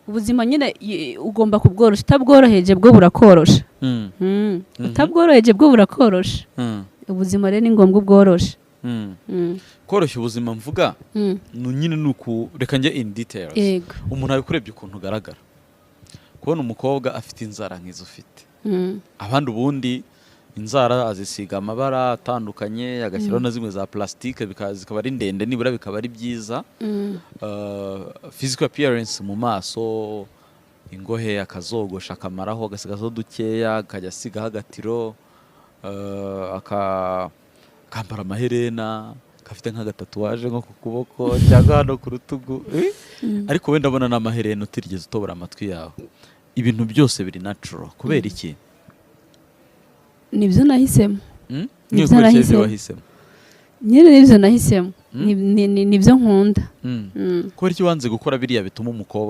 ubuzima nyine ugomba kubworosha, utabworoheje bwo burakorosha. Utabworoheje bwo burakorosha. Ubuzima rero ni ngombwa ubworosha. Koroshya ubuzima mvuga nyine nuko reka njye in details. Umuntu abikurebye ukuntu ugaragara, kubona umukobwa afite inzara nk'izo ufite, abandi ubundi inzara azisiga amabara atandukanye, agashyiraho na zimwe za plastike zikaba ari ndende, nibura bikaba ari byiza. Physical appearance mu maso, ingohe akazogosha akamaraho agasigazo dukeya, akajya asigaho agatiro, akambara amaherena, kafite nk'agatatuwaje nko ku kuboko cyangwa hano ku rutugu, ariko wenda abona n'amaherena utirigeze utobora amatwi yawe. Ibintu byose biri natural. Kubera iki? Nibyo nahisemo. Nibyo nahisemo. Nyine nibyo nahisemo. Nibyo nkunda. Kubera iki wanze gukora biriya bituma umukobwa